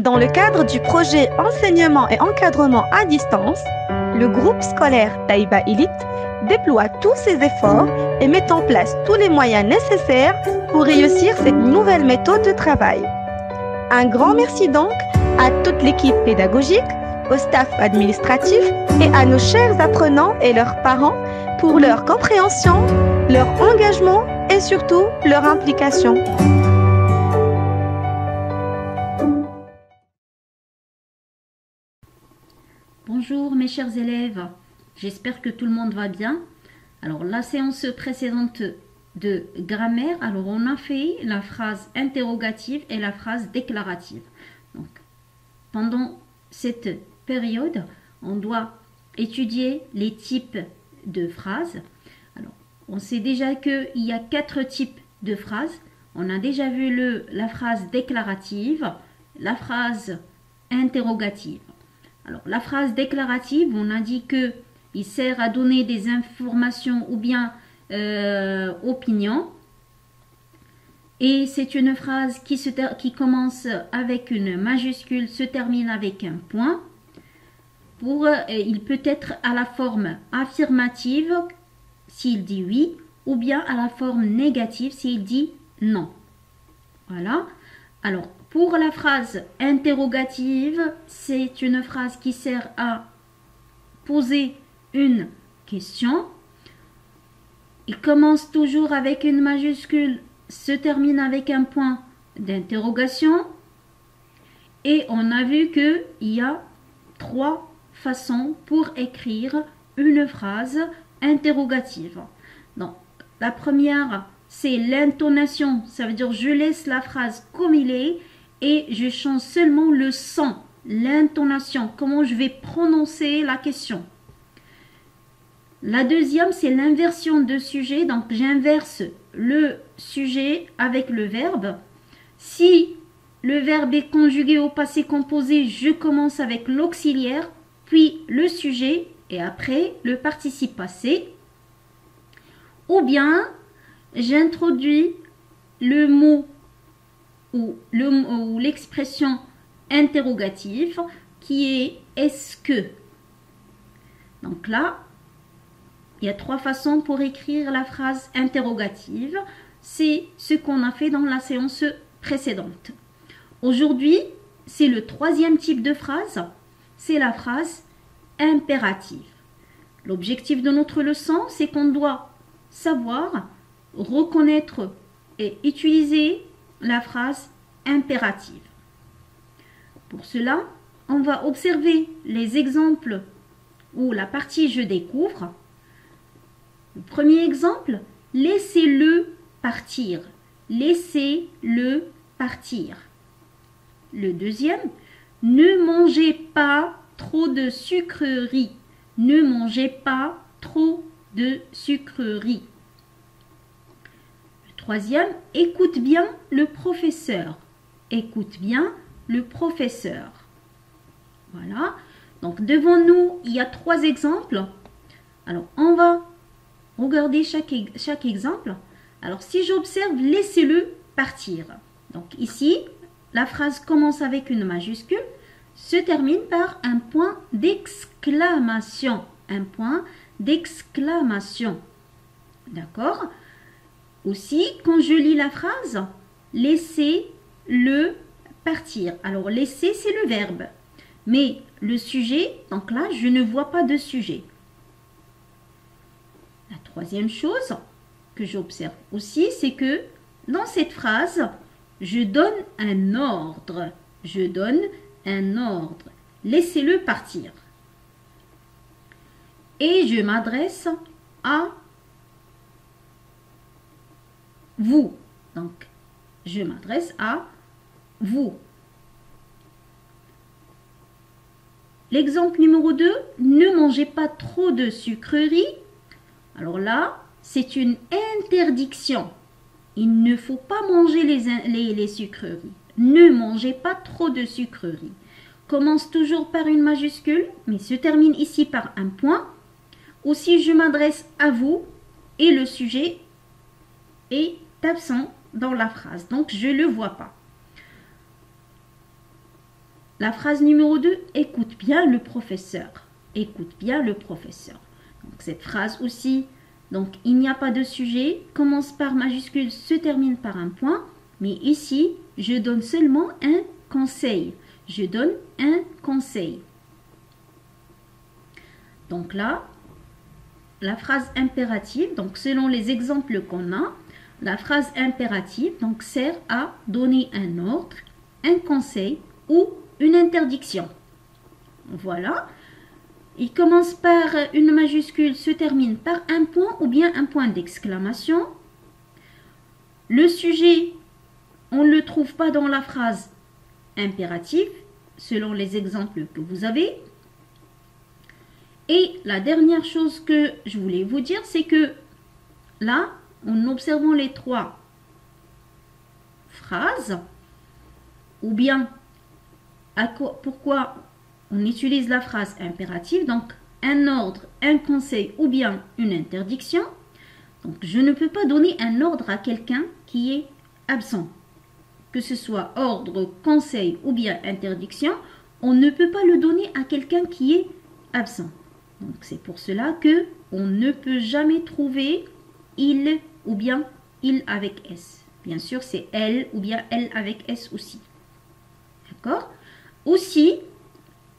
Dans le cadre du projet Enseignement et encadrement à distance, le groupe scolaire Taïba Elite déploie tous ses efforts et met en place tous les moyens nécessaires pour réussir cette nouvelle méthode de travail. Un grand merci donc à toute l'équipe pédagogique, au staff administratif et à nos chers apprenants et leurs parents pour leur compréhension, leur engagement et surtout leur implication. Bonjour mes chers élèves, j'espère que tout le monde va bien. Alors la séance précédente de grammaire, alors on a fait la phrase interrogative et la phrase déclarative. Donc pendant cette période, on doit étudier les types de phrases. Alors on sait déjà qu'il y a 4 types de phrases. On a déjà vu la phrase déclarative, la phrase interrogative. Alors, la phrase déclarative, on a dit qu'il sert à donner des informations ou bien opinions. Et c'est une phrase qui commence avec une majuscule, se termine avec un point. Il peut être à la forme affirmative s'il dit oui, ou bien à la forme négative s'il dit non. Voilà. Alors, pour la phrase interrogative, c'est une phrase qui sert à poser une question. Il commence toujours avec une majuscule, se termine avec un point d'interrogation. Et on a vu qu'il y a 3 façons pour écrire une phrase interrogative. Donc, la première, c'est l'intonation. Ça veut dire je laisse la phrase comme il est et je change seulement le son, l'intonation, comment je vais prononcer la question. La deuxième, c'est l'inversion de sujet. Donc, j'inverse le sujet avec le verbe. Si le verbe est conjugué au passé composé, je commence avec l'auxiliaire, puis le sujet et après le participe passé. Ou bien, j'introduis le mot ou l'expression interrogative qui est est-ce que. Donc là, il y a 3 façons pour écrire la phrase interrogative. C'est ce qu'on a fait dans la séance précédente. Aujourd'hui, c'est le 3e type de phrase. C'est la phrase impérative. L'objectif de notre leçon, c'est qu'on doit savoir, reconnaître et utiliser la phrase impérative. Pour cela, on va observer les exemples ou la partie je découvre. Le premier exemple, laissez-le partir. Laissez-le partir. Le deuxième, ne mangez pas trop de sucreries. Ne mangez pas trop de sucreries. Troisième, écoute bien le professeur. Écoute bien le professeur. Voilà. Donc, devant nous, il y a 3 exemples. Alors, on va regarder chaque exemple. Alors, si j'observe, laissez-le partir. Donc, ici, la phrase commence avec une majuscule, se termine par un point d'exclamation. Un point d'exclamation. D'accord ? Aussi, quand je lis la phrase, laissez-le partir. Alors, laisser, c'est le verbe. Mais le sujet, donc là, je ne vois pas de sujet. La 3e chose que j'observe aussi, c'est que dans cette phrase, je donne un ordre. Je donne un ordre. Laissez-le partir. Et je m'adresse à vous. Donc, je m'adresse à vous. L'exemple numéro 2, ne mangez pas trop de sucreries. Alors là, c'est une interdiction. Il ne faut pas manger les sucreries. Ne mangez pas trop de sucreries. Commence toujours par une majuscule, mais se termine ici par un point. Aussi, je m'adresse à vous et le sujet est absent dans la phrase. Donc, je ne le vois pas. la phrase numéro 2, écoute bien le professeur. Écoute bien le professeur. Donc, cette phrase aussi, donc il n'y a pas de sujet, commence par majuscule, se termine par un point. Mais ici, je donne seulement un conseil. Je donne un conseil. Donc là, la phrase impérative, donc selon les exemples qu'on a, la phrase impérative donc, sert à donner un ordre, un conseil ou une interdiction. Voilà. Il commence par une majuscule, se termine par un point ou bien un point d'exclamation. Le sujet, on ne le trouve pas dans la phrase impérative, selon les exemples que vous avez. Et la dernière chose que je voulais vous dire, c'est que là, en observant les trois phrases, ou bien pourquoi on utilise la phrase impérative, donc un ordre, un conseil ou bien une interdiction. Donc je ne peux pas donner un ordre à quelqu'un qui est absent. Que ce soit ordre, conseil ou bien interdiction, on ne peut pas le donner à quelqu'un qui est absent. Donc c'est pour cela que on ne peut jamais trouver il ou bien il avec S. Bien sûr, c'est elle ou bien elle avec S aussi. D'accord? Aussi,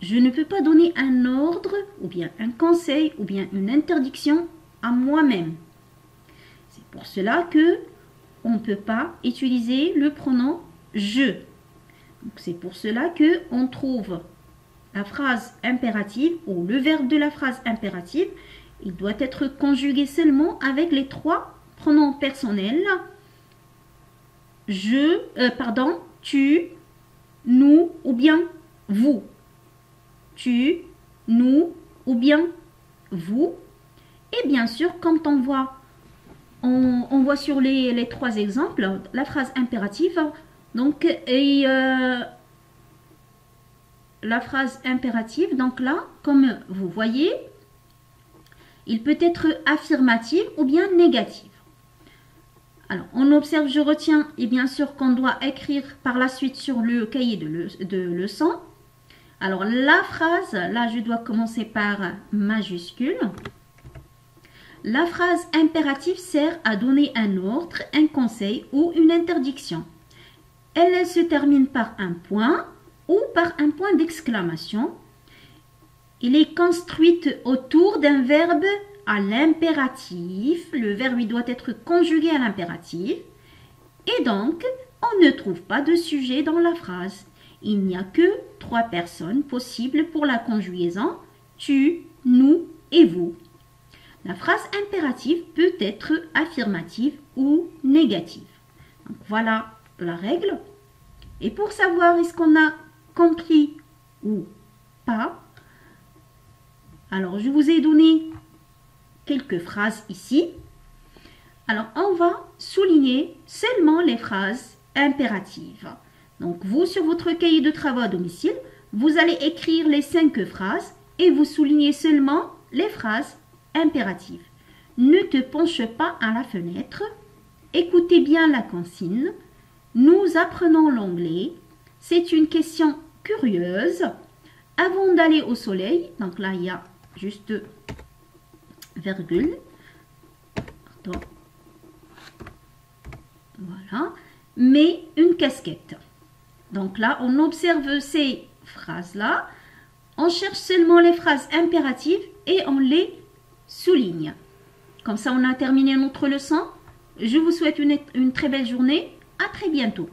je ne peux pas donner un ordre ou bien un conseil ou bien une interdiction à moi-même. C'est pour cela que on ne peut pas utiliser le pronom je. C'est pour cela que on trouve la phrase impérative ou le verbe de la phrase impérative, il doit être conjugué seulement avec les trois pronoms personnels. Tu, nous ou bien vous. Tu, nous ou bien vous. Et bien sûr, quand on voit sur les trois exemples, la phrase impérative, donc, la phrase impérative, donc là, comme vous voyez, il peut être affirmative ou bien négative. Alors, on observe, je retiens, et bien sûr qu'on doit écrire par la suite sur le cahier de leçon. Alors, la phrase, là, je dois commencer par majuscule. La phrase impérative sert à donner un ordre, un conseil ou une interdiction. Elle se termine par un point ou par un point d'exclamation. Il est construite autour d'un verbe à l'impératif. Le verbe il doit être conjugué à l'impératif. Et donc, on ne trouve pas de sujet dans la phrase. Il n'y a que trois personnes possibles pour la conjugaison. Tu, nous et vous. La phrase impérative peut être affirmative ou négative. Donc, voilà la règle. Et pour savoir est-ce qu'on a compris ou pas, alors je vous ai donné quelques phrases ici. Alors on va souligner seulement les phrases impératives. Donc vous, sur votre cahier de travail à domicile, vous allez écrire les 5 phrases et vous soulignez seulement les phrases impératives. Ne te penche pas à la fenêtre. Écoutez bien la consigne. Nous apprenons l'anglais. C'est une question curieuse. Avant d'aller au soleil, donc là il y a juste virgule. Pardon. Voilà. Mais une casquette. Donc là, on observe ces phrases-là. On cherche seulement les phrases impératives et on les souligne. Comme ça, on a terminé notre leçon. Je vous souhaite une très belle journée. À très bientôt.